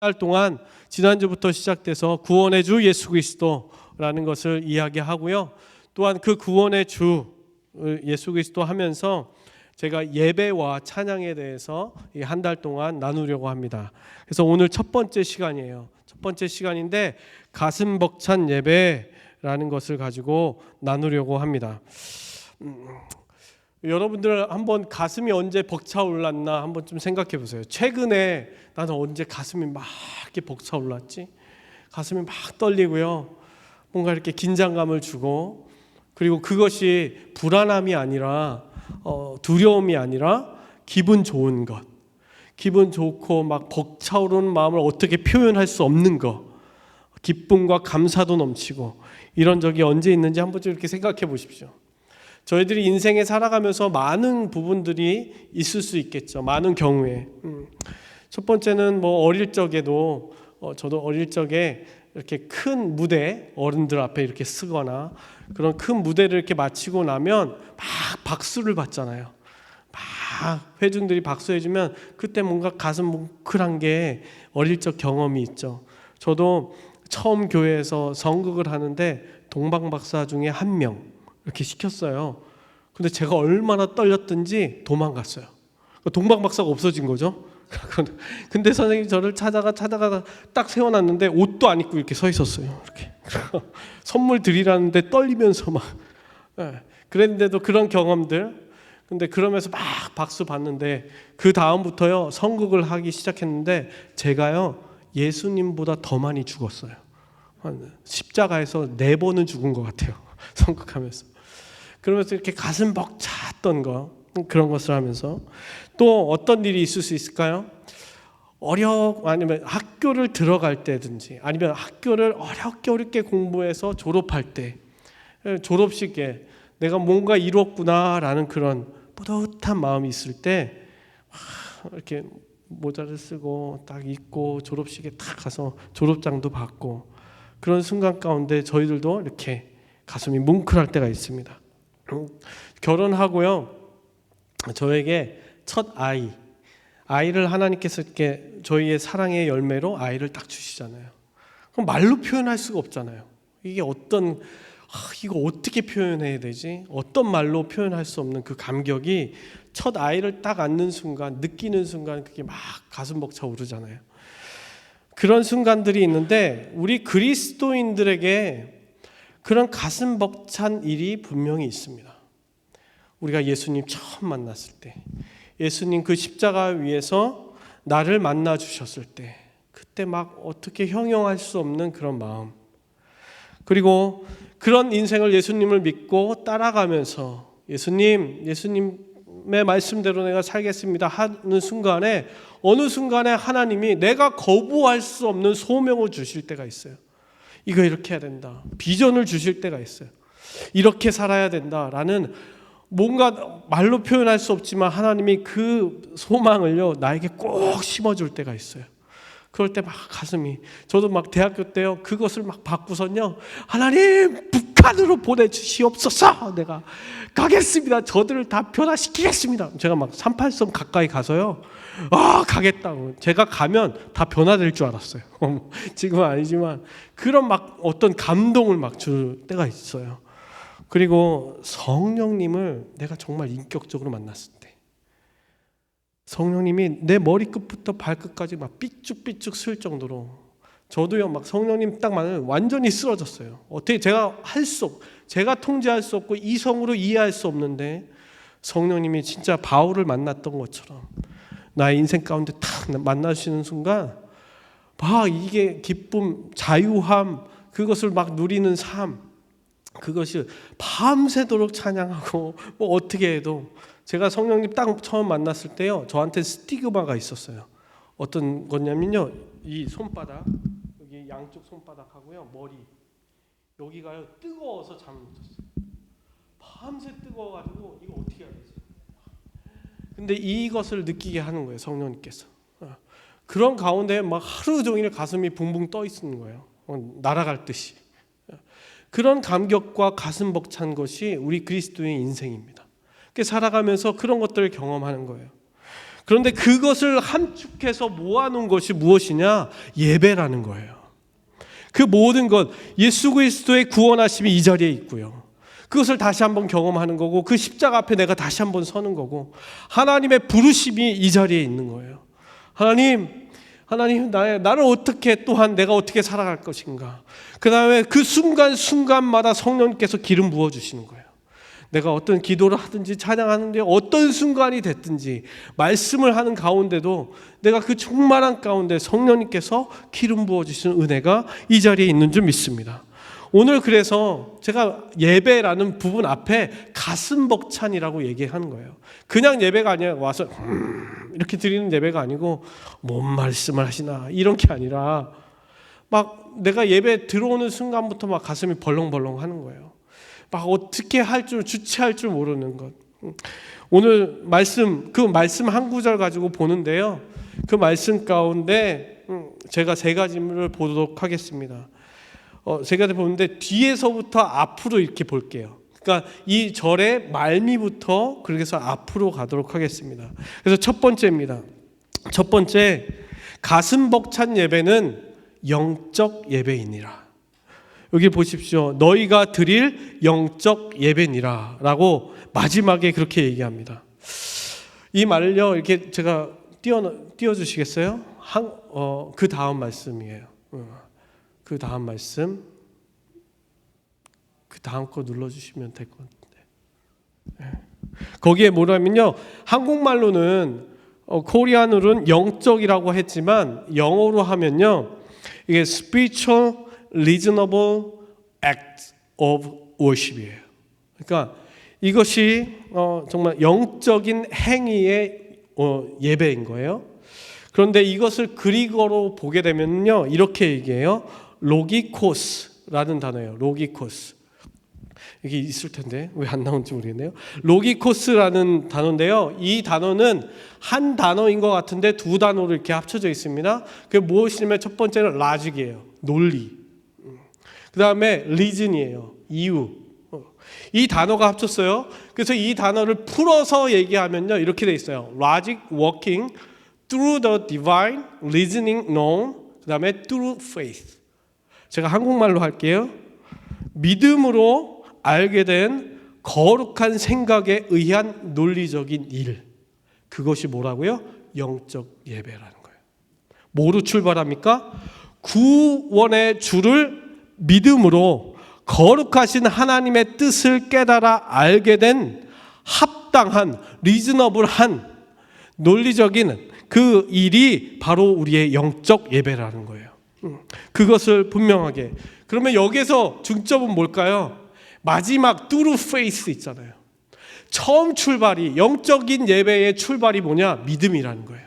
달 동안 지난주부터 시작돼서 구원의 주 예수 그리스도라는 것을 이야기하고요. 또한 그 구원의 주 예수 그리스도 하면서 제가 예배와 찬양에 대해서 한 달 동안 나누려고 합니다. 그래서 오늘 첫 번째 시간이에요. 첫 번째 시간인데 가슴 벅찬 예배라는 것을 가지고 나누려고 합니다. 여러분들 한번 가슴이 언제 벅차올랐나 한번 좀 생각해 보세요. 최근에 나는 언제 가슴이 막 이렇게 벅차올랐지? 가슴이 막 떨리고요. 뭔가 이렇게 긴장감을 주고, 그리고 그것이 불안함이 아니라 두려움이 아니라 기분 좋은 것, 기분 좋고 막 벅차오르는 마음을 어떻게 표현할 수 없는 것, 기쁨과 감사도 넘치고, 이런 적이 언제 있는지 한번 좀 이렇게 생각해 보십시오. 저희들이 인생에 살아가면서 많은 부분들이 있을 수 있겠죠. 많은 경우에. 첫 번째는 뭐 어릴 적에도 저도 어릴 적에 이렇게 큰 무대, 어른들 앞에 이렇게 쓰거나 그런 큰 무대를 이렇게 마치고 나면 막 박수를 받잖아요. 막 회중들이 박수해주면 그때 뭔가 가슴 뭉클한 게 어릴 적 경험이 있죠. 저도 처음 교회에서 성극을 하는데 동방박사 중에 한 명 이렇게 시켰어요. 근데 제가 얼마나 떨렸든지 도망갔어요. 동방박사가 없어진 거죠. 근데 선생님이 저를 찾아가 딱 세워놨는데 옷도 안 입고 이렇게 서 있었어요. 이렇게 선물 드리라는데 떨리면서 막. 그랬는데도 그런 경험들. 근데 그러면서 막 박수 받는데 그 다음부터요 성극을 하기 시작했는데 제가요 예수님보다 더 많이 죽었어요. 십자가에서 4번은 죽은 것 같아요. 성극하면서. 그러면서 이렇게 가슴 벅찼던 거, 그런 것을 하면서 또 어떤 일이 있을 수 있을까요? 아니면 학교를 들어갈 때든지 아니면 학교를 어렵게 공부해서 졸업할 때, 졸업식에 내가 뭔가 이뤘구나라는 그런 뿌듯한 마음이 있을 때 이렇게 모자를 쓰고 딱 입고 졸업식에 딱 가서 졸업장도 받고, 그런 순간 가운데 저희들도 이렇게 가슴이 뭉클할 때가 있습니다. 결혼하고요, 저에게 첫 아이를 하나님께서 이렇게 저희의 사랑의 열매로 아이를 딱 주시잖아요. 그럼 말로 표현할 수가 없잖아요. 이게 이거 어떻게 표현해야 되지? 어떤 말로 표현할 수 없는 그 감격이 첫 아이를 딱 안는 순간, 느끼는 순간 그게 막 가슴 벅차 오르잖아요. 그런 순간들이 있는데 우리 그리스도인들에게 그런 가슴 벅찬 일이 분명히 있습니다. 우리가 예수님 처음 만났을 때, 예수님 그 십자가 위에서 나를 만나 주셨을 때, 그때 막 어떻게 형용할 수 없는 그런 마음, 그리고 그런 인생을 예수님을 믿고 따라가면서 예수님의 말씀대로 내가 살겠습니다 하는 순간에 어느 순간에 하나님이 내가 거부할 수 없는 소명을 주실 때가 있어요. 이거 이렇게 해야 된다. 비전을 주실 때가 있어요. 이렇게 살아야 된다라는 뭔가 말로 표현할 수 없지만 하나님이 그 소망을요 나에게 꼭 심어줄 때가 있어요. 그럴 때 막 가슴이, 저도 막 대학교 때요 그것을 막 받고선요, 하나님 북한으로 보내주시옵소서, 내가 가겠습니다, 저들을 다 변화시키겠습니다. 제가 막 38선 가까이 가서요 가겠다고, 제가 가면 다 변화될 줄 알았어요. 지금은 아니지만 그런 막 어떤 감동을 막 줄 때가 있어요. 그리고 성령님을 내가 정말 인격적으로 만났을 때, 성령님이 내 머리끝부터 발끝까지 막 삐쭉삐쭉 쓸 정도로, 저도요 막 성령님 딱 만나면 완전히 쓰러졌어요. 어떻게 제가 통제할 수 없고 이성으로 이해할 수 없는데 성령님이 진짜 바울을 만났던 것처럼 나의 인생 가운데 탁 만나시는 순간 이게 기쁨, 자유함, 그것을 막 누리는 삶, 그것이 밤새도록 찬양하고 뭐 어떻게 해도, 제가 성령님 딱 처음 만났을 때요 저한테 스티그마가 있었어요. 어떤 거냐면요, 이 손바닥, 여기 양쪽 손바닥하고요 머리 여기가요 뜨거워서 잠을 못 잤어요. 밤새 뜨거워가지고 이거 어떻게 해야 되지? 근데 이것을 느끼게 하는 거예요 성령님께서. 그런 가운데 막 하루 종일 가슴이 붕붕 떠 있는 거예요. 날아갈 듯이. 그런 감격과 가슴 벅찬 것이 우리 그리스도의 인생입니다. 살아가면서 그런 것들을 경험하는 거예요. 그런데 그것을 함축해서 모아놓은 것이 무엇이냐? 예배라는 거예요. 그 모든 것, 예수 그리스도의 구원하심이 이 자리에 있고요. 그것을 다시 한번 경험하는 거고, 그 십자가 앞에 내가 다시 한번 서는 거고, 하나님의 부르심이 이 자리에 있는 거예요. 하나님 나를 어떻게, 또한 내가 어떻게 살아갈 것인가. 그 다음에 그 순간순간마다 성령께서 기름 부어주시는 거예요. 내가 어떤 기도를 하든지 찬양하는데 어떤 순간이 됐든지 말씀을 하는 가운데도 내가 그 충만한 가운데 성령님께서 기름 부어주시는 은혜가 이 자리에 있는 줄 믿습니다. 오늘 그래서 제가 예배라는 부분 앞에 가슴 벅찬이라고 얘기하는 거예요. 그냥 예배가 아니라 와서 이렇게 드리는 예배가 아니고 뭔 말씀을 하시나 이런 게 아니라 막 내가 예배 들어오는 순간부터 막 가슴이 벌렁벌렁 하는 거예요. 막 어떻게 할 줄, 주체할 줄 모르는 것. 오늘 그 말씀 한 구절 가지고 보는데요. 그 말씀 가운데 제가 세 가지를 보도록 하겠습니다. 세 가지 보는데 뒤에서부터 앞으로 이렇게 볼게요. 그러니까 이 절의 말미부터 그렇게 해서 앞으로 가도록 하겠습니다. 그래서 첫 번째입니다. 첫 번째, 가슴 벅찬 예배는 영적 예배이니라. 여기 보십시오. 너희가 드릴 영적 예배니라 라고 마지막에 그렇게 얘기합니다. 이 말을요, 이렇게 제가 띄워주시겠어요? 그 다음 말씀이에요. 그 다음 말씀, 그 다음 거 눌러주시면 될 것 같은데. 거기에 뭐라면요, 한국말로는 코리안으로는 영적이라고 했지만 영어로 하면요, 이게 spiritual reasonable act of worship이에요. 그러니까 이것이 정말 영적인 행위의 예배인 거예요. 그런데 이것을 그리거로 보게 되면요, 이렇게 얘기해요. 로기코스라는 단어예요. 로기코스. 여기 있을 텐데 왜 안 나온지 모르겠네요. 로기코스라는 단어인데요. 이 단어는 한 단어인 것 같은데 두 단어로 이렇게 합쳐져 있습니다. 그게 무엇이냐면 첫 번째는 라직이에요. 논리. 그 다음에 리즌이에요. 이유. 이 단어가 합쳤어요. 그래서 이 단어를 풀어서 얘기하면요, 이렇게 돼 있어요. Logic working through the divine reasoning known. 그 다음에 through faith. 제가 한국말로 할게요. 믿음으로 알게 된 거룩한 생각에 의한 논리적인 일. 그것이 뭐라고요? 영적 예배라는 거예요. 뭐로 출발합니까? 구원의 주를 믿음으로 거룩하신 하나님의 뜻을 깨달아 알게 된 합당한, 리즈너블한, 논리적인 그 일이 바로 우리의 영적 예배라는 거예요. 그것을 분명하게. 그러면 여기서 중점은 뭘까요? 마지막 through faith 있잖아요. 처음 출발이, 영적인 예배의 출발이 뭐냐? 믿음이라는 거예요.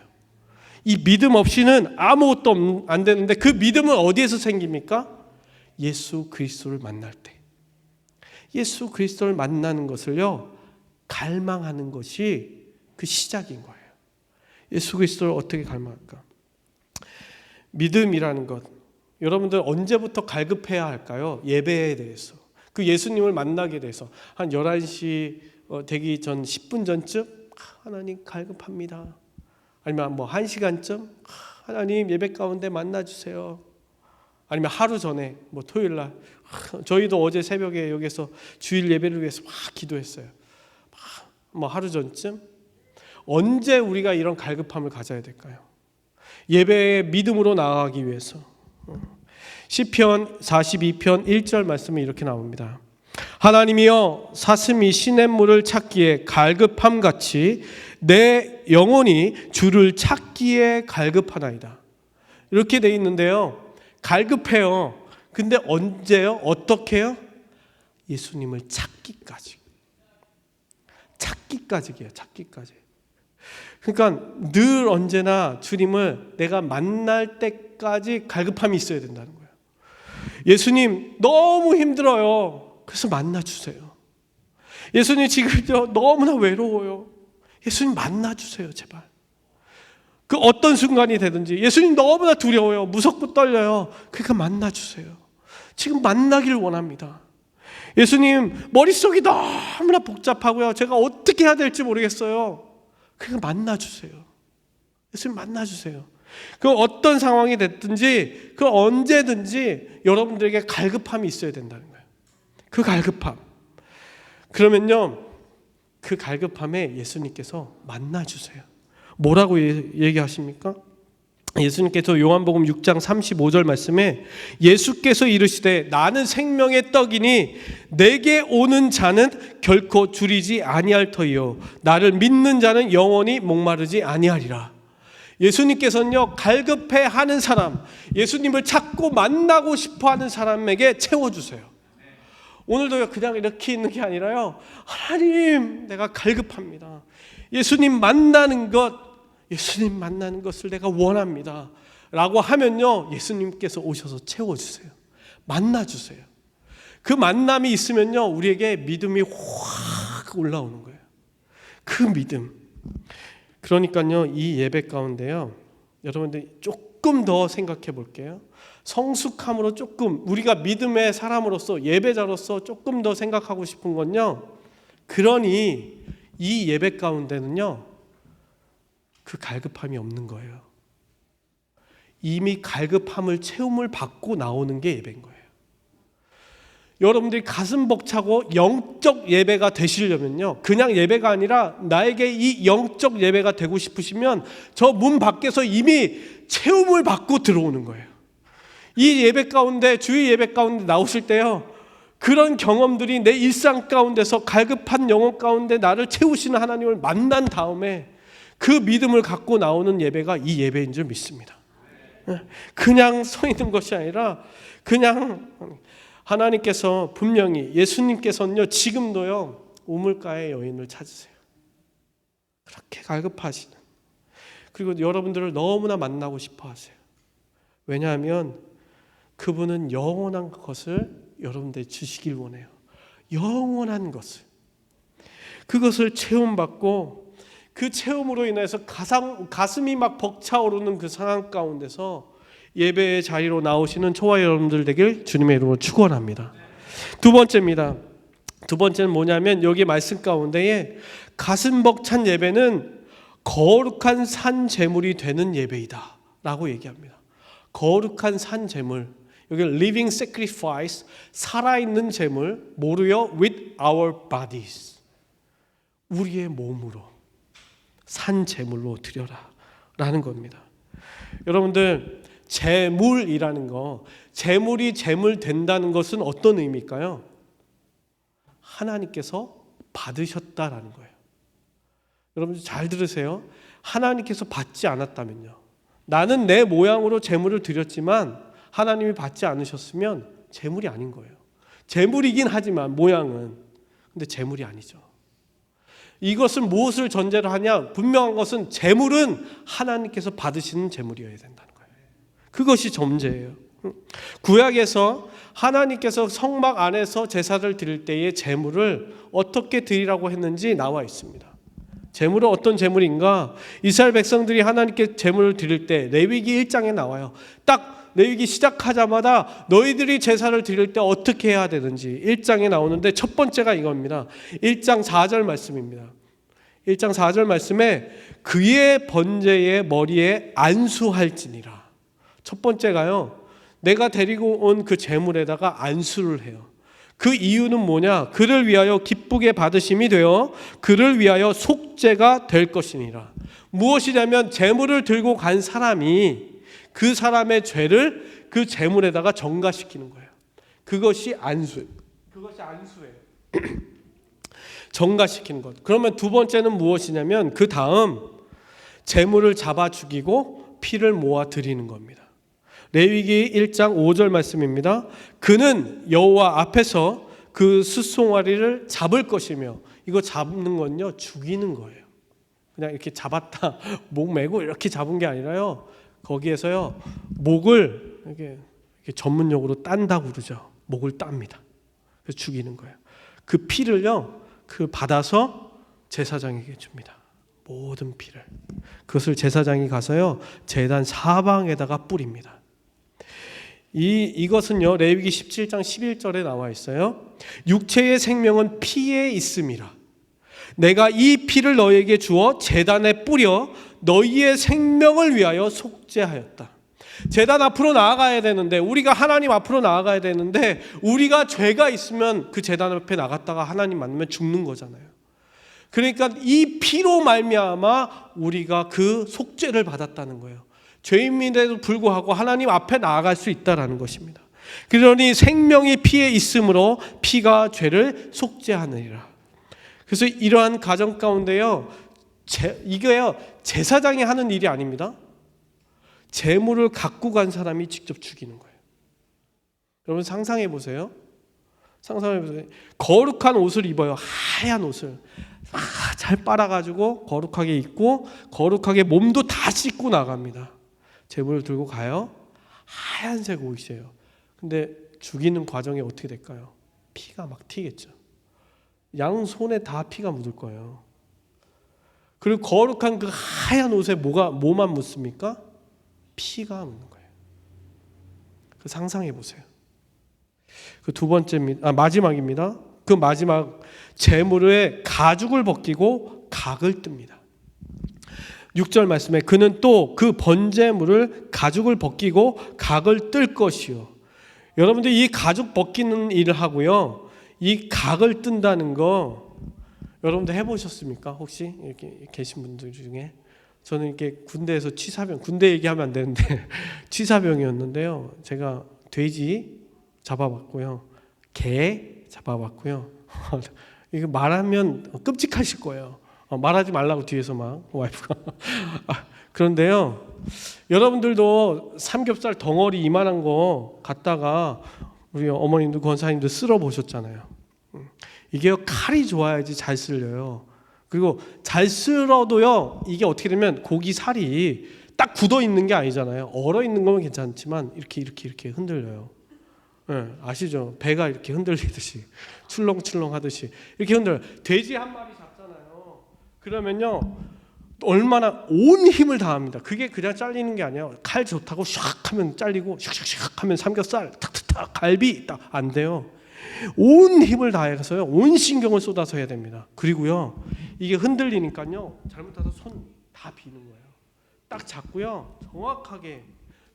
이 믿음 없이는 아무것도 안 되는데, 그 믿음은 어디에서 생깁니까? 예수 그리스도를 만날 때. 예수 그리스도를 만나는 것을요, 갈망하는 것이 그 시작인 거예요. 예수 그리스도를 어떻게 갈망할까? 믿음이라는 것, 여러분들 언제부터 갈급해야 할까요? 예배에 대해서, 그 예수님을 만나게 돼서 한 11시 되기 전 10분 전쯤 하나님 갈급합니다. 아니면 뭐 1시간쯤 하나님 예배 가운데 만나주세요. 아니면 하루 전에 뭐 토요일 날 저희도 어제 새벽에 여기서 주일 예배를 위해서 막 기도했어요. 뭐 하루 전쯤. 언제 우리가 이런 갈급함을 가져야 될까요? 예배에 믿음으로 나아가기 위해서. 시편 42편 1절 말씀이 이렇게 나옵니다. 하나님이여, 사슴이 시냇물을 찾기에 갈급함같이 내 영혼이 주를 찾기에 갈급하나이다. 이렇게 돼 있는데요, 갈급해요. 근데 언제요? 어떻게요? 예수님을 찾기까지. 찾기까지예요. 찾기까지. 그러니까 늘 언제나 주님을 내가 만날 때까지 갈급함이 있어야 된다는 거예요. 예수님 너무 힘들어요. 그래서 만나주세요. 예수님 지금 너무나 외로워요. 예수님 만나주세요. 제발. 그 어떤 순간이 되든지. 예수님 너무나 두려워요. 무섭고 떨려요. 그러니까 만나주세요. 지금 만나길 원합니다. 예수님 머릿속이 너무나 복잡하고요. 제가 어떻게 해야 될지 모르겠어요. 그러니까 만나주세요. 예수님 만나주세요. 그 어떤 상황이 됐든지 그 언제든지 여러분들에게 갈급함이 있어야 된다는 거예요. 그 갈급함. 그러면요, 그 갈급함에 예수님께서 만나주세요. 뭐라고 얘기하십니까? 예수님께서 요한복음 6장 35절 말씀에 예수께서 이르시되 나는 생명의 떡이니 내게 오는 자는 결코 줄이지 아니할 터이요 나를 믿는 자는 영원히 목마르지 아니하리라. 예수님께서는요, 갈급해하는 사람, 예수님을 찾고 만나고 싶어하는 사람에게 채워주세요. 오늘도 그냥 이렇게 있는 게 아니라요, 하나님 내가 갈급합니다. 예수님 만나는 것을 내가 원합니다 라고 하면요, 예수님께서 오셔서 채워주세요. 만나주세요. 그 만남이 있으면요, 우리에게 믿음이 확 올라오는 거예요. 그 믿음. 그러니까요, 이 예배 가운데요, 여러분들 조금 더 생각해 볼게요. 성숙함으로 조금, 우리가 믿음의 사람으로서, 예배자로서 조금 더 생각하고 싶은 건요, 그러니 이 예배 가운데는요, 그 갈급함이 없는 거예요. 이미 갈급함을 체험을 받고 나오는 게 예배인 거예요. 여러분들이 가슴 벅차고 영적 예배가 되시려면요, 그냥 예배가 아니라 나에게 이 영적 예배가 되고 싶으시면 저 문 밖에서 이미 체험을 받고 들어오는 거예요. 이 예배 가운데, 주의 예배 가운데 나오실 때요, 그런 경험들이 내 일상 가운데서 갈급한 영혼 가운데 나를 채우시는 하나님을 만난 다음에 그 믿음을 갖고 나오는 예배가 이 예배인 줄 믿습니다. 그냥 서 있는 것이 아니라 그냥 하나님께서 분명히, 예수님께서는요, 지금도요, 우물가의 여인을 찾으세요. 그렇게 갈급하시는. 그리고 여러분들을 너무나 만나고 싶어 하세요. 왜냐하면 그분은 영원한 것을 여러분들이 주시길 원해요. 영원한 것을. 그것을 체험받고 그 체험으로 인해서 가슴이 막 벅차오르는 그 상황 가운데서 예배의 자리로 나오시는 저와 여러분들 되길 주님의 이름으로 축원합니다. 두 번째입니다. 두 번째는 뭐냐면 여기 말씀 가운데에 가슴 벅찬 예배는 거룩한 산 제물이 되는 예배이다 라고 얘기합니다. 거룩한 산 제물, 여기 living sacrifice, 살아있는 제물, 뭐로요? with our bodies, 우리의 몸으로 산 제물로 드려라 라는 겁니다. 여러분들, 제물이라는 거, 제물이 제물 된다는 것은 어떤 의미일까요? 하나님께서 받으셨다라는 거예요. 여러분들 잘 들으세요. 하나님께서 받지 않았다면요, 나는 내 모양으로 제물을 드렸지만 하나님이 받지 않으셨으면 제물이 아닌 거예요. 제물이긴 하지만 모양은, 근데 제물이 아니죠. 이것은 무엇을 전제로 하냐? 분명한 것은 제물은 하나님께서 받으시는 제물이어야 된다는 거예요. 그것이 전제예요. 구약에서 하나님께서 성막 안에서 제사를 드릴 때의 제물을 어떻게 드리라고 했는지 나와 있습니다. 제물은 어떤 제물인가? 이스라엘 백성들이 하나님께 제물을 드릴 때 레위기 1장에 나와요. 딱 레위기 시작하자마자 너희들이 제사를 드릴 때 어떻게 해야 되는지 1장에 나오는데 첫 번째가 이겁니다. 1장 4절 말씀입니다. 1장 4절 말씀에 그의 번제의 머리에 안수할지니라. 첫 번째가요, 내가 데리고 온 그 제물에다가 안수를 해요. 그 이유는 뭐냐? 그를 위하여 기쁘게 받으심이 되어 그를 위하여 속죄가 될 것이니라. 무엇이냐면 제물을 들고 간 사람이 그 사람의 죄를 그 제물에다가 전가시키는 거예요. 그것이 안수예요. 전가시키는 것. 그러면 두 번째는 무엇이냐면 그 다음 제물을 잡아 죽이고 피를 모아 드리는 겁니다. 레위기 1장 5절 말씀입니다. 그는 여호와 앞에서 그 숫송아리를 잡을 것이며, 이거 잡는 건요, 죽이는 거예요. 그냥 이렇게 잡았다 목 메고 이렇게 잡은 게 아니라요, 거기에서요 목을 이렇게 전문용어로 딴다고 그러죠. 목을 땁니다. 그래서 죽이는 거예요. 그 피를요, 그 받아서 제사장에게 줍니다. 모든 피를. 그것을 제사장이 가서요 제단 사방에다가 뿌립니다. 이것은요 레위기 17장 11절에 나와 있어요. 육체의 생명은 피에 있음이라. 내가 이 피를 너희에게 주어 제단에 뿌려 너희의 생명을 위하여 속죄하였다. 제단 앞으로 나아가야 되는데, 우리가 하나님 앞으로 나아가야 되는데, 우리가 죄가 있으면 그 제단 앞에 나갔다가 하나님 만나면 죽는 거잖아요. 그러니까 이 피로 말미암아 우리가 그 속죄를 받았다는 거예요. 죄인임에도 불구하고 하나님 앞에 나아갈 수 있다라는 것입니다. 그러니 생명이 피에 있으므로 피가 죄를 속죄하느니라. 그래서 이러한 가정 가운데요, 이게요 제사장이 하는 일이 아닙니다. 제물을 갖고 간 사람이 직접 죽이는 거예요. 여러분 상상해 보세요. 상상해 보세요. 거룩한 옷을 입어요. 하얀 옷을 잘 빨아가지고 거룩하게 입고 거룩하게 몸도 다 씻고 나갑니다. 제물을 들고 가요. 하얀색 옷이에요. 근데 죽이는 과정이 어떻게 될까요? 피가 막 튀겠죠. 양 손에 다 피가 묻을 거예요. 그리고 거룩한 그 하얀 옷에 뭐만 묻습니까? 피가 묻는 거예요. 그 상상해 보세요. 그 두 번째입니다. 마지막입니다. 그 마지막 제물의 가죽을 벗기고 각을 뜹니다. 6절 말씀에 그는 또 그 번제물을 가죽을 벗기고 각을 뜰 것이요. 여러분들 이 가죽 벗기는 일을 하고요, 이 각을 뜬다는 거 여러분들 해보셨습니까? 혹시 이렇게 계신 분들 중에? 저는 이렇게 군대에서 취사병, 군대 얘기하면 안 되는데 취사병이었는데요. 제가 돼지 잡아봤고요, 개 잡아봤고요. 이거 말하면 끔찍하실 거예요. 말하지 말라고 뒤에서 막 와이프가. 그런데요, 여러분들도 삼겹살 덩어리 이만한 거 갖다가 우리 어머님도 권사님도 쓸어 보셨잖아요. 이게 칼이 좋아야지 잘 쓸려요. 그리고 잘 쓸어도요, 이게 어떻게 되면 고기 살이 딱 굳어 있는 게 아니잖아요. 얼어 있는 거면 괜찮지만 이렇게 흔들려요. 네, 아시죠? 배가 이렇게 흔들리듯이 출렁출렁 하듯이 이렇게 흔들려요. 돼지 한 마리 잡잖아요. 그러면요, 얼마나 온 힘을 다합니다. 그게 그냥 잘리는 게 아니에요. 칼 좋다고 샥 하면 잘리고 샥샥샥 하면 삼겹살 탁탁탁 갈비 딱 안 돼요. 온 힘을 다해서요, 온 신경을 쏟아서 해야 됩니다. 그리고요, 이게 흔들리니까요, 잘못해서 손 다 비는 거예요. 딱 잡고요, 정확하게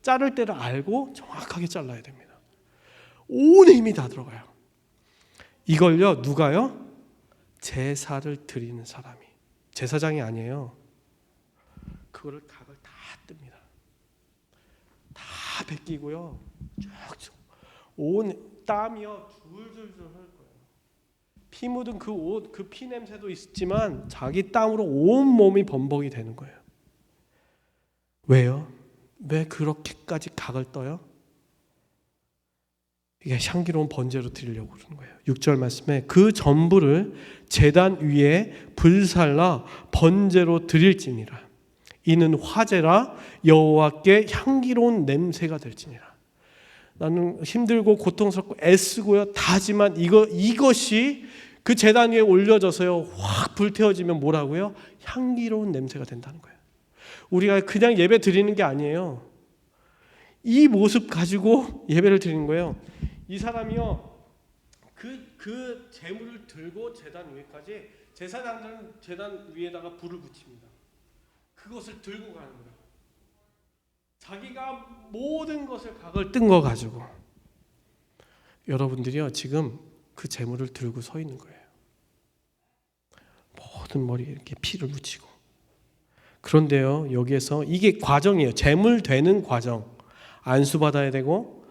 자를 때를 알고 정확하게 잘라야 됩니다. 온 힘이 다 들어가요. 이걸요, 누가요? 제사를 드리는 사람이, 제사장이 아니에요. 그거를 각을 다 뜹니다. 다 벗기고요, 쭉쭉 온 땀이요 줄줄줄 흘 거예요. 피 묻은 그 옷, 그 피 냄새도 있지만 자기 땀으로 온 몸이 범벅이 되는 거예요. 왜요? 왜 그렇게까지 각을 떠요? 이게 향기로운 번제로 드리려고 그러는 거예요. 6절 말씀에 그 전부를 제단 위에 불살라 번제로 드릴지니라. 이는 화제라 여호와께 향기로운 냄새가 될지니라. 나는 힘들고 고통스럽고 애쓰고요 다지만 이것이 그 제단 위에 올려져서요 확 불태워지면 뭐라고요? 향기로운 냄새가 된다는 거예요. 우리가 그냥 예배 드리는 게 아니에요. 이 모습 가지고 예배를 드리는 거예요. 이 사람이요 그 제물을 들고 제단 위에까지, 제사장들은 제단 위에다가 불을 붙입니다. 그것을 들고 가는 거예요. 자기가 모든 것을 각을 뜬 거 가지고. 여러분들이요 지금 그 제물을 들고 서 있는 거예요. 모든 머리에 이렇게 피를 묻히고. 그런데요, 여기에서 이게 과정이에요. 제물 되는 과정. 안수 받아야 되고,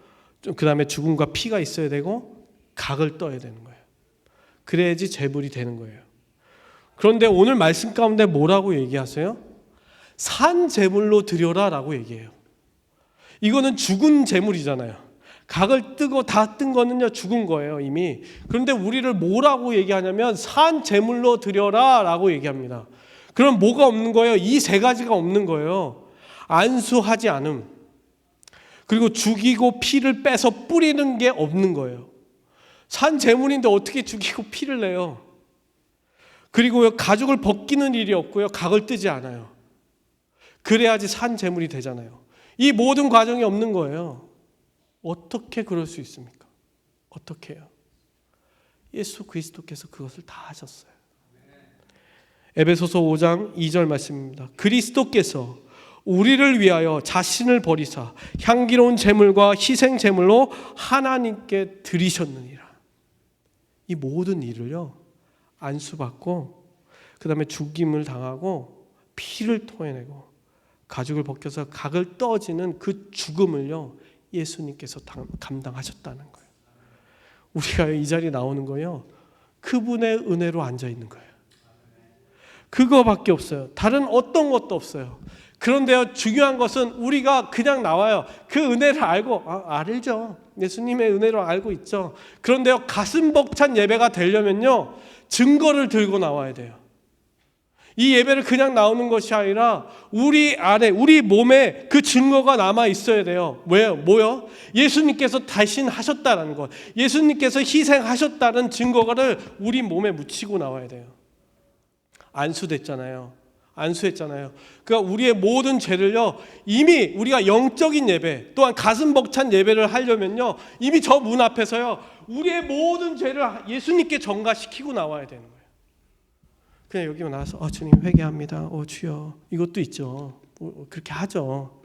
그 다음에 죽음과 피가 있어야 되고, 각을 떠야 되는 거예요. 그래야지 제물이 되는 거예요. 그런데 오늘 말씀 가운데 뭐라고 얘기하세요? 산 제물로 드려라라고 얘기해요. 이거는 죽은 제물이잖아요. 각을 뜨고 다 뜬 거는요 죽은 거예요 이미. 그런데 우리를 뭐라고 얘기하냐면 산 제물로 드려라라고 얘기합니다. 그럼 뭐가 없는 거예요? 이 세 가지가 없는 거예요. 안수하지 않음, 그리고 죽이고 피를 빼서 뿌리는 게 없는 거예요. 산 제물인데 어떻게 죽이고 피를 내요? 그리고 가죽을 벗기는 일이 없고요, 각을 뜨지 않아요. 그래야지 산 제물이 되잖아요. 이 모든 과정이 없는 거예요. 어떻게 그럴 수 있습니까? 어떻게 해요? 예수 그리스도께서 그것을 다 하셨어요. 에베소서 5장 2절 말씀입니다. 그리스도께서 우리를 위하여 자신을 버리사 향기로운 제물과 희생 제물로 하나님께 드리셨느니라. 이 모든 일을요, 안수받고 그 다음에 죽임을 당하고 피를 토해내고 가죽을 벗겨서 각을 떠지는 그 죽음을요, 예수님께서 감당하셨다는 거예요. 우리가 이 자리에 나오는 거예요, 그분의 은혜로 앉아 있는 거예요. 그거밖에 없어요. 다른 어떤 것도 없어요. 그런데요, 중요한 것은 우리가 그냥 나와요. 그 은혜를 알고, 알죠. 예수님의 은혜로 알고 있죠. 그런데요, 가슴 벅찬 예배가 되려면요, 증거를 들고 나와야 돼요. 이 예배를 그냥 나오는 것이 아니라 우리 안에, 우리 몸에 그 증거가 남아 있어야 돼요. 뭐요? 예수님께서 대신하셨다는 것, 예수님께서 희생하셨다는 증거를 우리 몸에 묻히고 나와야 돼요. 안수했잖아요. 그러니까 우리의 모든 죄를요, 이미 우리가 영적인 예배, 또한 가슴 벅찬 예배를 하려면요, 이미 저 문 앞에서요, 우리의 모든 죄를 예수님께 전가시키고 나와야 되는 거예요. 그냥 여기 나와서 주님 회개합니다. 주여, 이것도 있죠. 그렇게 하죠.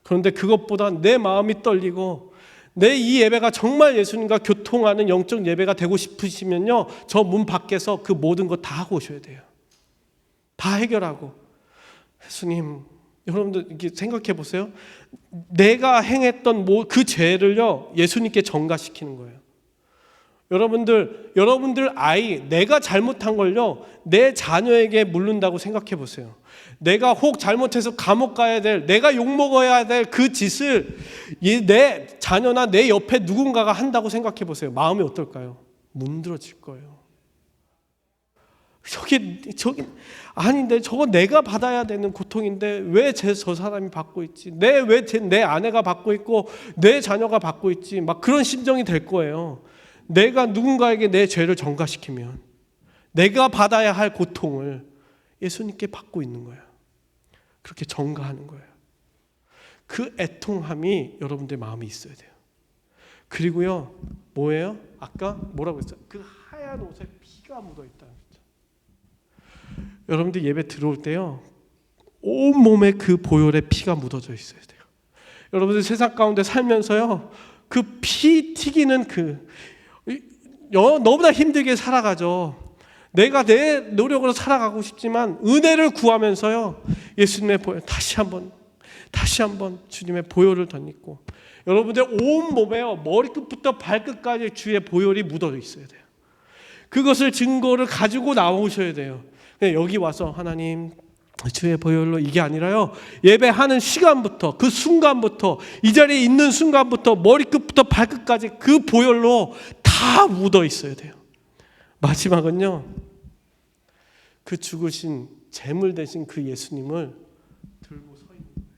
그런데 그것보다 내 마음이 떨리고 내 이 예배가 정말 예수님과 교통하는 영적 예배가 되고 싶으시면요, 저 문 밖에서 그 모든 거 다 하고 오셔야 돼요. 다 해결하고. 예수님, 여러분들 이렇게 생각해 보세요. 내가 행했던 그 죄를요, 예수님께 전가시키는 거예요. 여러분들 아이, 내가 잘못한 걸요, 내 자녀에게 물른다고 생각해 보세요. 내가 혹 잘못해서 감옥 가야 될, 내가 욕먹어야 될 그 짓을 내 자녀나 내 옆에 누군가가 한다고 생각해 보세요. 마음이 어떨까요? 문드러질 거예요. 저기 아닌데, 저거 내가 받아야 되는 고통인데 왜 저 사람이 받고 있지? 왜 내 아내가 받고 있고 내 자녀가 받고 있지? 막 그런 심정이 될 거예요. 내가 누군가에게 내 죄를 전가시키면 내가 받아야 할 고통을 예수님께 받고 있는 거예요. 그렇게 전가하는 거예요. 그 애통함이 여러분들 마음에 있어야 돼요. 그리고요, 뭐예요? 아까 뭐라고 했어요? 그 하얀 옷에 피가 묻어 있다는 거죠. 여러분들 예배 들어올 때요, 온 몸에 그 보혈의 피가 묻어져 있어야 돼요. 여러분들 세상 가운데 살면서요, 그 피 튀기는 너무나 힘들게 살아가죠. 내가 내 노력으로 살아가고 싶지만 은혜를 구하면서요, 예수님의 보혈 다시 한번 주님의 보혈을 덧입고, 여러분들 온 몸에요, 머리끝부터 발끝까지 주의 보혈이 묻어 있어야 돼요. 그것을 증거를 가지고 나오셔야 돼요. 여기 와서 하나님 주의 보혈로, 이게 아니라요, 예배하는 시간부터, 그 순간부터, 이 자리에 있는 순간부터 머리끝부터 발끝까지 그 보혈로 다 묻어 있어야 돼요. 마지막은요, 그 죽으신 제물 대신 그 예수님을 들고 서 있는 거예요.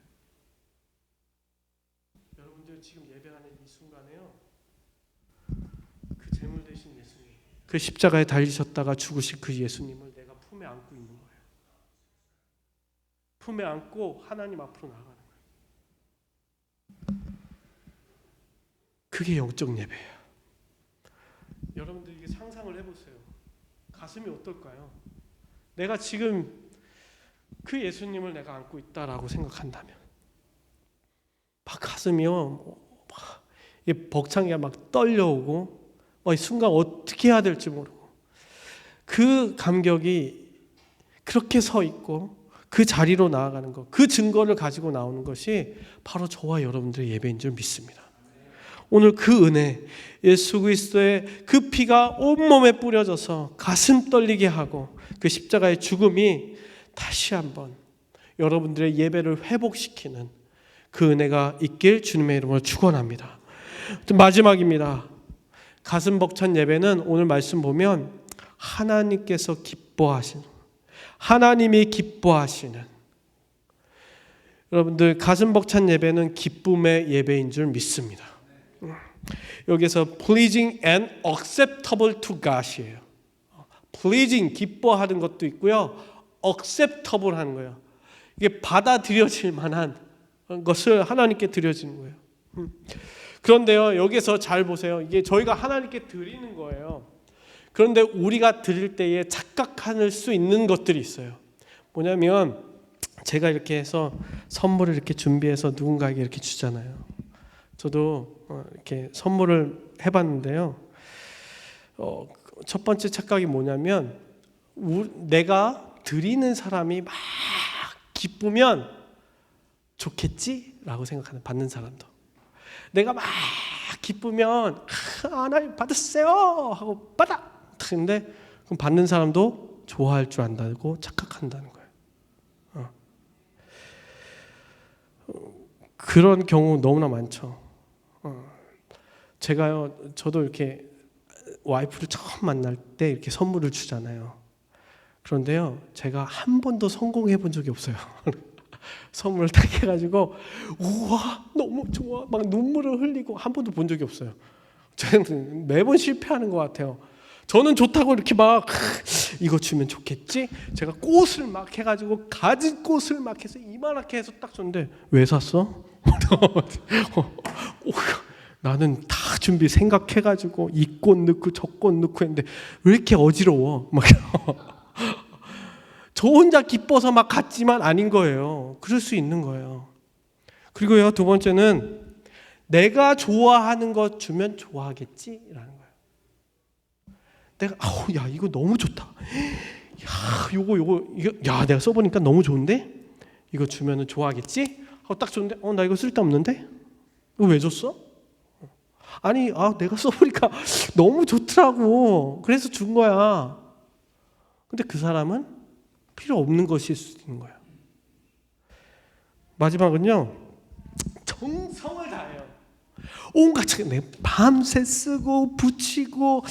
여러분들 지금 예배하는 이 순간에요, 그 제물 대신 예수님, 그 십자가에 달리셨다가 죽으신 그 예수님을 내가 품에 안고 있는 거예요. 품에 안고 하나님 앞으로 나아가는 거예요. 그게 영적 예배예요. 여러분들 이게 상상을 해보세요. 가슴이 어떨까요? 내가 지금 그 예수님을 내가 안고 있다라고 생각한다면, 막 가슴이요, 막 벅찬 게 막 떨려오고, 이 순간 어떻게 해야 될지 모르고, 그 감격이 그렇게 서 있고 그 자리로 나아가는 것, 그 증거를 가지고 나오는 것이 바로 저와 여러분들의 예배인 줄 믿습니다. 오늘 그 은혜, 예수 그리스도의 그 피가 온몸에 뿌려져서 가슴 떨리게 하고 그 십자가의 죽음이 다시 한번 여러분들의 예배를 회복시키는 그 은혜가 있길 주님의 이름으로 축원합니다. 마지막입니다. 가슴 벅찬 예배는 오늘 말씀 보면 하나님께서 기뻐하시는, 하나님이 기뻐하시는, 여러분들 가슴 벅찬 예배는 기쁨의 예배인 줄 믿습니다. 여기서 pleasing and acceptable to God이에요. pleasing, 기뻐하는 것도 있고요, acceptable 하는 거예요. 이게 받아들여질 만한 것을 하나님께 드려지는 거예요. 그런데요, 여기서 잘 보세요. 이게 저희가 하나님께 드리는 거예요. 그런데 우리가 드릴 때에 착각할 수 있는 것들이 있어요. 뭐냐면 제가 이렇게 해서 선물을 이렇게 준비해서 누군가에게 이렇게 주잖아요. 저도 이렇게 선물을 해봤는데요. 첫 번째 착각이 뭐냐면 내가 드리는 사람이 막 기쁘면 좋겠지라고 생각하는, 받는 사람도. 내가 막 기쁘면 하나님 받으세요 하고 받아. 근데 그럼 받는 사람도 좋아할 줄 안다고 착각한다는 거예요. 그런 경우 너무나 많죠. 저도 이렇게 와이프를 처음 만날 때 이렇게 선물을 주잖아요. 그런데요, 제가 한 번도 성공해 본 적이 없어요. 선물을 딱 해가지고 우와 너무 좋아 막 눈물을 흘리고 한 번도 본 적이 없어요. 저는 매번 실패하는 것 같아요. 저는 좋다고 이렇게 막 이거 주면 좋겠지? 제가 꽃을 막 해가지고 가지 꽃을 막 해서 이만하게 해서 딱 줬는데 왜 샀어? 나는 다 준비 생각해가지고 이 꽃 넣고 저 꽃 넣고 했는데 왜 이렇게 어지러워? 막 저 혼자 기뻐서 막 갔지만 아닌 거예요. 그럴 수 있는 거예요. 그리고요, 두 번째는 내가 좋아하는 것 주면 좋아하겠지라는 거예요. 내가 야 이거 너무 좋다. 야 이거 야 내가 써보니까 너무 좋은데 이거 주면은 좋아하겠지? 하고 딱 줬는데 나 이거 쓸데없는데? 이거 왜 줬어? 아니 내가 써보니까 너무 좋더라고. 그래서 준 거야. 근데 그 사람은 필요 없는 것일 수 있는 거예요. 마지막은요, 정성을 다해요. 온갖 내 밤새 쓰고 붙이고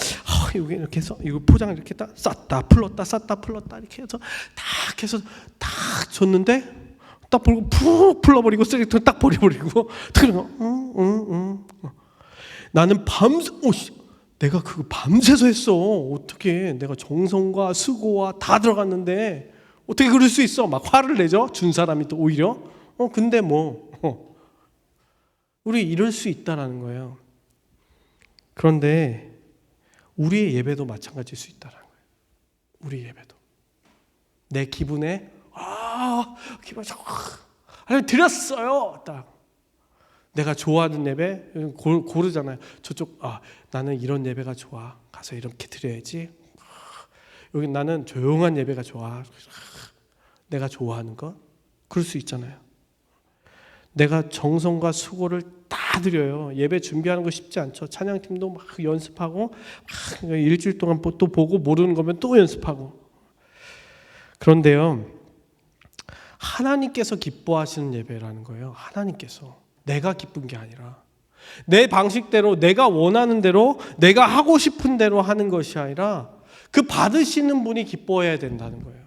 여기 이렇게 해서 이거 포장을 이렇게 딱 쌌다 풀었다 쌌다 풀었다 이렇게 해서 딱 줬는데 딱 버리고 푹 풀어버리고 쓰레기통 딱 버려버리고 나는 내가 그거 밤새서 했어. 어떻게 내가 정성과 수고와 다 들어갔는데 어떻게 그럴 수 있어? 막 화를 내죠. 준 사람이 또 오히려 근데 우리 이럴 수 있다라는 거예요. 그런데 우리의 예배도 마찬가지일 수 있다라는 거예요. 우리 예배도 내 기분에 기분 하나님 드렸어요. 딱 내가 좋아하는 예배 고르잖아요. 저쪽 나는 이런 예배가 좋아. 가서 이렇게 드려야지. 여기 나는 조용한 예배가 좋아. 내가 좋아하는 것 그럴 수 있잖아요. 내가 정성과 수고를 다 드려요. 예배 준비하는 거 쉽지 않죠. 찬양팀도 막 연습하고 일주일 동안 또 보고 모르는 거면 또 연습하고. 그런데요, 하나님께서 기뻐하시는 예배라는 거예요. 하나님께서. 내가 기쁜 게 아니라 내 방식대로 내가 원하는 대로 내가 하고 싶은 대로 하는 것이 아니라 그 받으시는 분이 기뻐해야 된다는 거예요.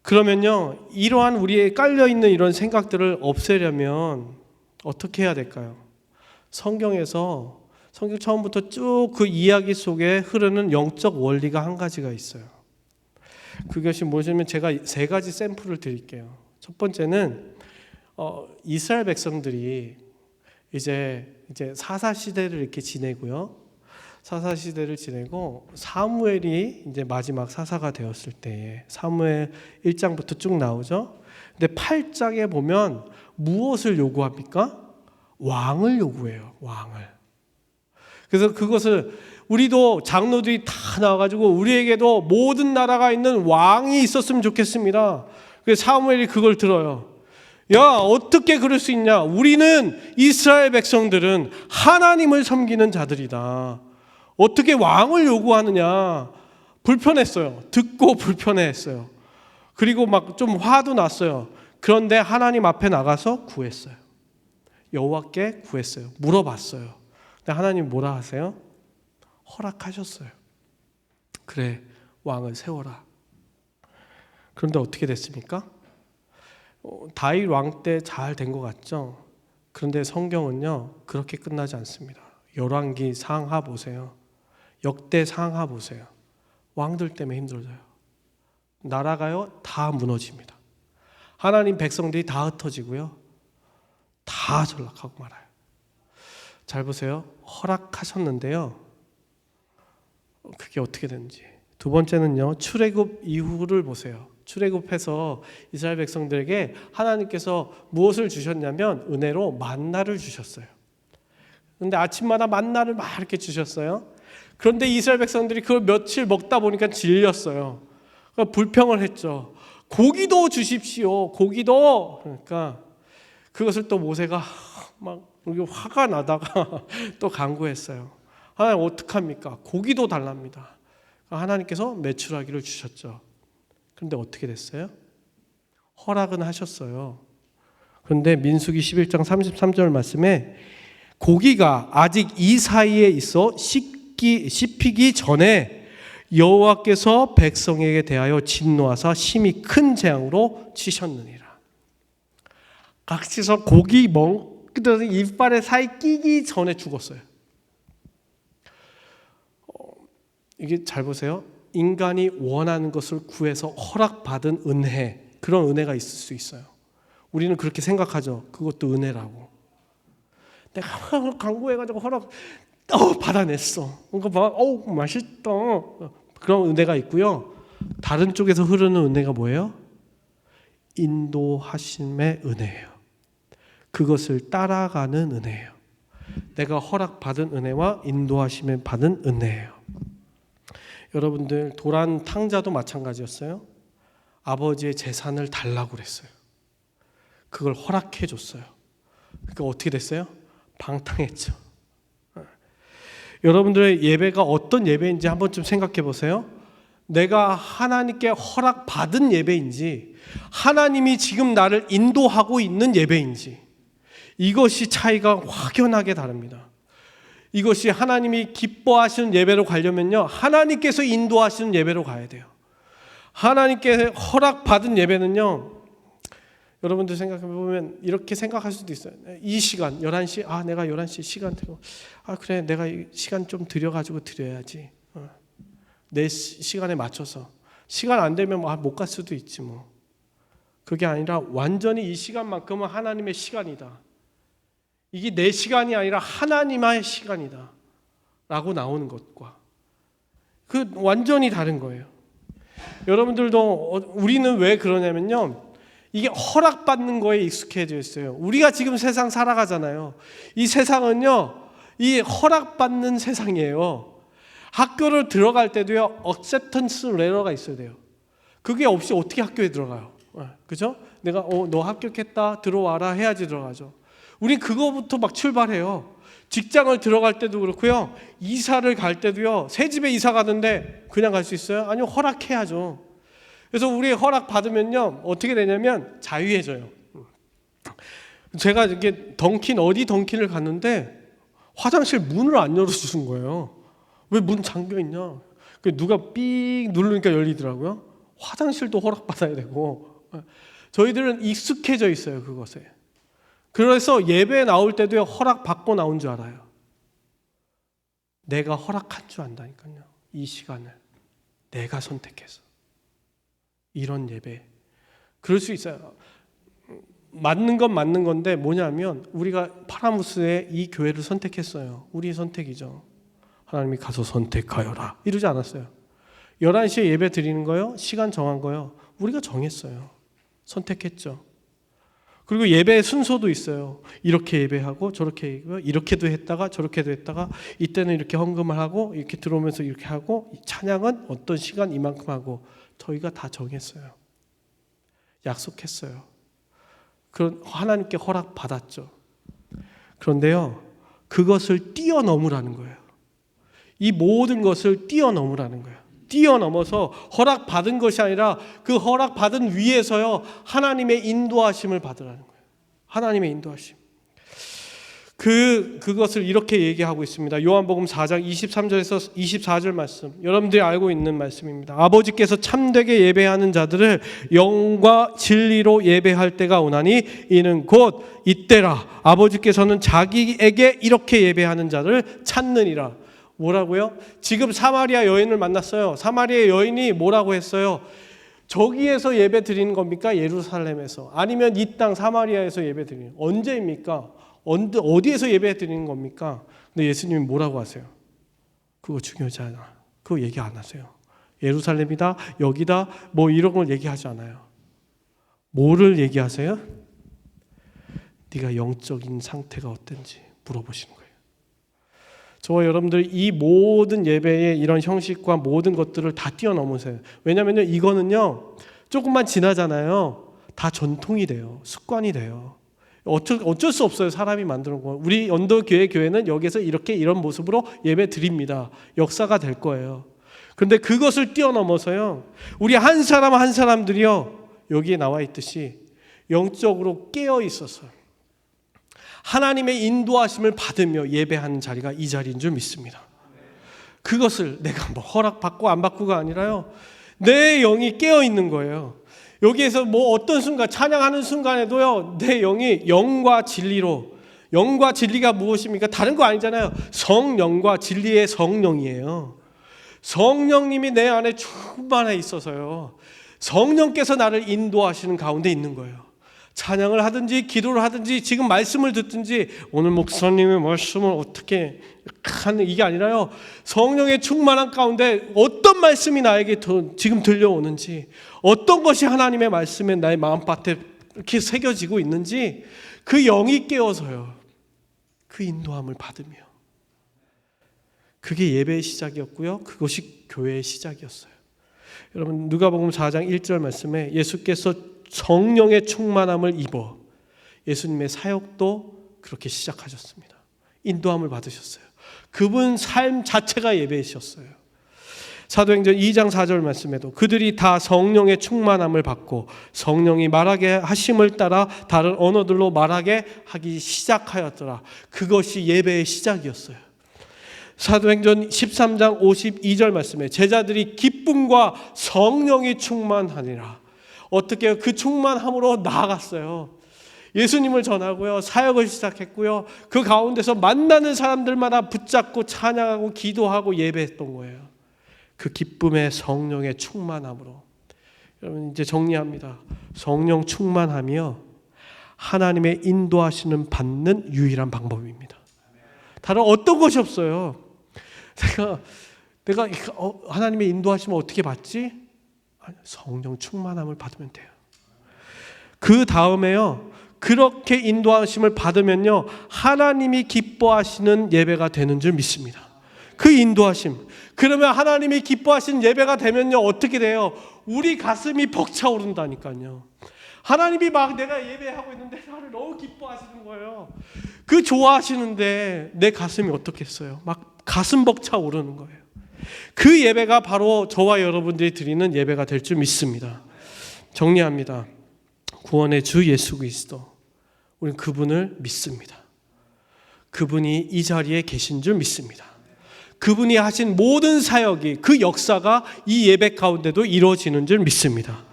그러면요, 이러한 우리에 깔려있는 이런 생각들을 없애려면 어떻게 해야 될까요? 성경 처음부터 쭉 그 이야기 속에 흐르는 영적 원리가 한 가지가 있어요. 그것이 무엇이냐면 제가 3가지 샘플을 드릴게요. 첫 번째는 이스라엘 백성들이 이제 사사 시대를 이렇게 지내고요. 사사 시대를 지내고 사무엘이 이제 마지막 사사가 되었을 때에 사무엘 1장부터 쭉 나오죠. 근데 8장에 보면 무엇을 요구합니까? 왕을 요구해요. 왕을. 그래서 그것을 우리도 장로들이 다 나와가지고 우리에게도 모든 나라가 있는 왕이 있었으면 좋겠습니다. 그래서 사무엘이 그걸 들어요. 야, 어떻게 그럴 수 있냐? 우리는 이스라엘 백성들은 하나님을 섬기는 자들이다. 어떻게 왕을 요구하느냐? 불편했어요. 듣고 불편해했어요. 그리고 막 좀 화도 났어요. 그런데 하나님 앞에 나가서 구했어요. 여호와께 구했어요. 물어봤어요. 근데 하나님 뭐라 하세요? 허락하셨어요. 그래, 왕을 세워라. 그런데 어떻게 됐습니까? 다윗 왕 때 잘 된 것 같죠? 그런데 성경은요, 그렇게 끝나지 않습니다. 열왕기 상하 보세요. 역대 상하 보세요. 왕들 때문에 힘들어져요. 나라가요, 다 무너집니다. 하나님 백성들이 다 흩어지고요, 다 전락하고 말아요. 잘 보세요. 허락하셨는데요, 그게 어떻게 되는지. 두 번째는요, 출애굽 이후를 보세요. 출애굽해서 이스라엘 백성들에게 하나님께서 무엇을 주셨냐면 은혜로 만나를 주셨어요. 근데 아침마다 만나를 막 이렇게 주셨어요. 그런데 이스라엘 백성들이 그걸 며칠 먹다 보니까 질렸어요. 그러니까 불평을 했죠. 고기도 주십시오. 고기도. 그러니까 그것을 또 모세가 막 화가 나다가 또 간구했어요. 하나님 어떡합니까? 고기도 달랍니다. 하나님께서 메추라기를 주셨죠. 그런데 어떻게 됐어요? 허락은 하셨어요. 그런데 민수기 11장 33절 말씀에 고기가 아직 이 사이에 있어 씹히기 전에 여호와께서 백성에게 대하여 진노하사 심히 큰 재앙으로 치셨느니라. 각시서 고기 먹더니 이빨에 사이 끼기 전에 죽었어요. 이게 잘 보세요. 인간이 원하는 것을 구해서 허락받은 은혜, 그런 은혜가 있을 수 있어요. 우리는 그렇게 생각하죠. 그것도 은혜라고. 내가 강구해가지고 허락 받아냈어. 그러니까 맛있다. 그런 은혜가 있고요. 다른 쪽에서 흐르는 은혜가 뭐예요? 인도하심의 은혜예요. 그것을 따라가는 은혜예요. 내가 허락받은 은혜와 인도하심을 받은 은혜예요. 여러분들 도란 탕자도 마찬가지였어요. 아버지의 재산을 달라고 그랬어요. 그걸 허락해 줬어요. 그러니까 어떻게 됐어요? 방탕했죠. 여러분들의 예배가 어떤 예배인지 한번 좀 생각해 보세요. 내가 하나님께 허락받은 예배인지 하나님이 지금 나를 인도하고 있는 예배인지 이것이 차이가 확연하게 다릅니다. 이것이 하나님이 기뻐하시는 예배로 가려면요, 하나님께서 인도하시는 예배로 가야 돼요. 하나님께 허락받은 예배는요, 여러분들 생각해보면 이렇게 생각할 수도 있어요. 이 시간 11시 내가 11시 시간 되고 그래 내가 이 시간 좀 들여가지고 드려야지. 내 시간에 맞춰서 시간 안 되면 못 갈 수도 있지 뭐. 그게 아니라 완전히 이 시간만큼은 하나님의 시간이다. 이게 내 시간이 아니라 하나님의 시간이다 라고 나오는 것과 그 완전히 다른 거예요. 여러분들도 우리는 왜 그러냐면요, 이게 허락받는 거에 익숙해져 있어요. 우리가 지금 세상 살아가잖아요. 이 세상은요, 이 허락받는 세상이에요. 학교를 들어갈 때도요, acceptance letter가 있어야 돼요. 그게 없이 어떻게 학교에 들어가요? 그죠? 내가 너 합격했다 들어와라 해야지 들어가죠. 우리 그거부터 막 출발해요. 직장을 들어갈 때도 그렇고요, 이사를 갈 때도요, 새 집에 이사 가는데 그냥 갈 수 있어요? 아니요, 허락해야죠. 그래서 우리 허락 받으면요 어떻게 되냐면 자유해져요. 제가 이렇게 어디 던킨을 갔는데 화장실 문을 안 열어주는 거예요. 왜 문 잠겨 있냐? 누가 삑 누르니까 열리더라고요. 화장실도 허락받아야 되고. 저희들은 익숙해져 있어요 그것에. 그래서 예배에 나올 때도 허락받고 나온 줄 알아요. 내가 허락한 줄 안다니까요. 이 시간을 내가 선택해서. 이런 예배. 그럴 수 있어요. 맞는 건 맞는 건데 뭐냐면 우리가 파라무스의 이 교회를 선택했어요. 우리의 선택이죠. 하나님이 가서 선택하여라 이러지 않았어요. 11시에 예배 드리는 거요, 시간 정한 거요, 우리가 정했어요. 선택했죠. 그리고 예배의 순서도 있어요. 이렇게 예배하고 저렇게 예배하고, 이렇게도 했다가 저렇게도 했다가, 이때는 이렇게 헌금을 하고 이렇게 들어오면서 이렇게 하고, 찬양은 어떤 시간 이만큼 하고, 저희가 다 정했어요. 약속했어요. 그런 하나님께 허락 받았죠. 그런데요, 그것을 뛰어넘으라는 거예요. 이 모든 것을 뛰어넘으라는 거예요. 뛰어넘어서 허락받은 것이 아니라 그 허락받은 위에서요, 하나님의 인도하심을 받으라는 거예요. 하나님의 인도하심. 그것을 이렇게 얘기하고 있습니다. 요한복음 4장 23절에서 24절 말씀, 여러분들이 알고 있는 말씀입니다. 아버지께서 참되게 예배하는 자들을 영과 진리로 예배할 때가 오나니 이는 곧 이때라. 아버지께서는 자기에게 이렇게 예배하는 자를 찾느니라. 뭐라고요? 지금 사마리아 여인을 만났어요. 사마리아 여인이 뭐라고 했어요? 저기에서 예배 드리는 겁니까? 예루살렘에서? 아니면 이 땅 사마리아에서 예배 드리는? 언제입니까? 어디에서 예배 드리는 겁니까? 근데 예수님이 뭐라고 하세요? 그거 중요하지 않아. 그거 얘기 안 하세요. 예루살렘이다, 여기다, 뭐 이런 걸 얘기하지 않아요. 뭐를 얘기하세요? 네가 영적인 상태가 어떤지 물어보시는 거예요. 저와 여러분들 이 모든 예배의 이런 형식과 모든 것들을 다 뛰어넘으세요. 왜냐면요, 이거는요, 조금만 지나잖아요. 다 전통이 돼요. 습관이 돼요. 어쩔 수 없어요. 사람이 만드는 거. 우리 언더교회 교회는 여기서 이렇게 이런 모습으로 예배 드립니다. 역사가 될 거예요. 그런데 그것을 뛰어넘어서요, 우리 한 사람 한 사람들이요, 여기에 나와 있듯이 영적으로 깨어 있어서 하나님의 인도하심을 받으며 예배하는 자리가 이 자리인 줄 믿습니다. 그것을 내가 뭐 허락받고 안 받고가 아니라요, 내 영이 깨어 있는 거예요. 여기에서 뭐 어떤 순간, 찬양하는 순간에도요, 내 영이 영과 진리로, 영과 진리가 무엇입니까? 다른 거 아니잖아요. 성령과 진리의 성령이에요. 성령님이 내 안에 충만해 있어서요, 성령께서 나를 인도하시는 가운데 있는 거예요. 찬양을 하든지 기도를 하든지 지금 말씀을 듣든지, 오늘 목사님의 말씀을 어떻게 하는 이게 아니라요, 성령의 충만한 가운데 어떤 말씀이 나에게 지금 들려오는지, 어떤 것이 하나님의 말씀에 나의 마음밭에 이렇게 새겨지고 있는지 그 영이 깨어서요, 그 인도함을 받으며, 그게 예배의 시작이었고요, 그것이 교회의 시작이었어요. 여러분, 누가복음 4장 1절 말씀에 예수께서 성령의 충만함을 입어 예수님의 사역도 그렇게 시작하셨습니다. 인도함을 받으셨어요. 그분 삶 자체가 예배이셨어요. 사도행전 2장 4절 말씀에도 그들이 다 성령의 충만함을 받고 성령이 말하게 하심을 따라 다른 언어들로 말하게 하기 시작하였더라. 그것이 예배의 시작이었어요. 사도행전 13장 52절 말씀에 제자들이 기쁨과 성령이 충만하니라. 어떻게 해요? 그 충만함으로 나아갔어요. 예수님을 전하고요, 사역을 시작했고요, 그 가운데서 만나는 사람들마다 붙잡고 찬양하고 기도하고 예배했던 거예요. 그 기쁨의 성령의 충만함으로. 여러분, 이제 정리합니다. 성령 충만함이요, 하나님의 인도하시는 받는 유일한 방법입니다. 다른 어떤 것이 없어요. 내가 하나님의 인도하심을 어떻게 받지? 성령 충만함을 받으면 돼요. 그 다음에요, 그렇게 인도하심을 받으면요, 하나님이 기뻐하시는 예배가 되는 줄 믿습니다. 그 인도하심. 그러면 하나님이 기뻐하시는 예배가 되면요, 어떻게 돼요? 우리 가슴이 벅차오른다니까요. 하나님이 막 내가 예배하고 있는데 나를 너무 기뻐하시는 거예요. 그 좋아하시는데 내 가슴이 어떻겠어요? 막 가슴 벅차오르는 거예요. 그 예배가 바로 저와 여러분들이 드리는 예배가 될 줄 믿습니다. 정리합니다. 구원의 주 예수 그리스도, 우리는 그분을 믿습니다. 그분이 이 자리에 계신 줄 믿습니다. 그분이 하신 모든 사역이, 그 역사가 이 예배 가운데도 이루어지는 줄 믿습니다.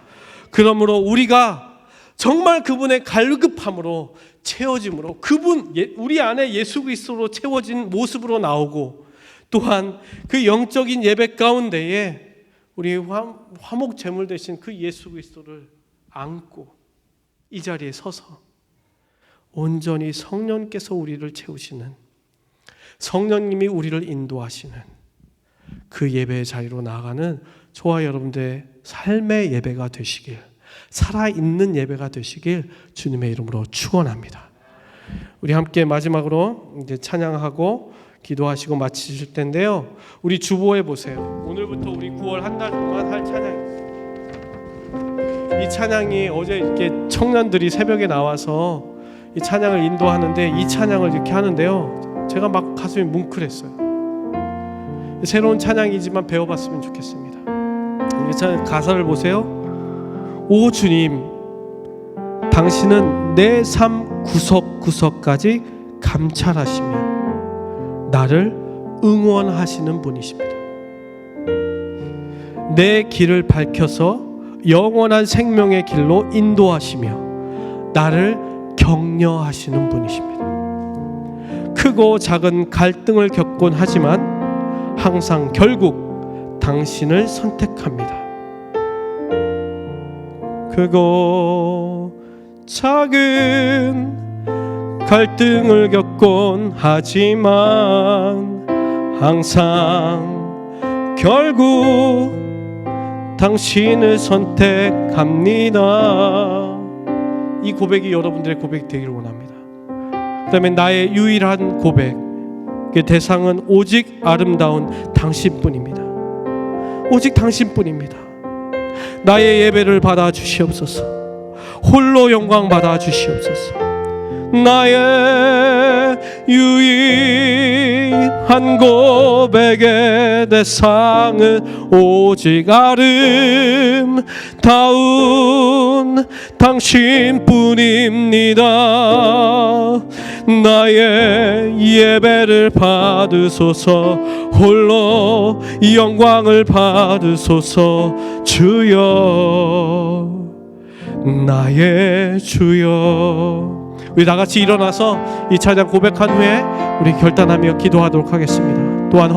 그러므로 우리가 정말 그분의 갈급함으로 채워짐으로, 그분, 우리 안에 예수 그리스도로 채워진 모습으로 나오고, 또한 그 영적인 예배 가운데에 우리 화목 제물 되신 그 예수 그리스도를 안고 이 자리에 서서 온전히 성령께서 우리를 채우시는, 성령님이 우리를 인도하시는 그 예배의 자리로 나아가는 저와 여러분들의 삶의 예배가 되시길, 살아있는 예배가 되시길 주님의 이름으로 축원합니다. 우리 함께 마지막으로 이제 찬양하고 기도하시고 마치실 텐데요, 우리 주보해 보세요. 오늘부터 우리 9월 한 달 동안 할 찬양, 이 찬양이 어제 이렇게 청년들이 새벽에 나와서 이 찬양을 인도하는데, 이 찬양을 이렇게 하는데요, 제가 막 가슴이 뭉클했어요. 새로운 찬양이지만 배워봤으면 좋겠습니다. 이 찬양 가사를 보세요. 오 주님, 당신은 내 삶 구석구석까지 감찰하시며 나를 응원하시는 분이십니다. 내 길을 밝혀서 영원한 생명의 길로 인도하시며 나를 격려하시는 분이십니다. 크고 작은 갈등을 겪곤 하지만 항상 결국 당신을 선택합니다. 크고 작은 갈등을 겪곤 하지만 항상 결국 당신을 선택합니다. 이 고백이 여러분들의 고백이 되기를 원합니다. 그 다음에 나의 유일한 고백, 그 대상은 오직 아름다운 당신뿐입니다. 오직 당신뿐입니다. 나의 예배를 받아 주시옵소서. 홀로 영광 받아 주시옵소서. 나의 유일한 고백의 대상은 오직 아름다운 당신뿐입니다. 나의 예배를 받으소서. 홀로 영광을 받으소서. 주여, 나의 주여. 우리 다같이 일어나서 이 찬양 고백한 후에 우리 결단하며 기도하도록 하겠습니다. 또한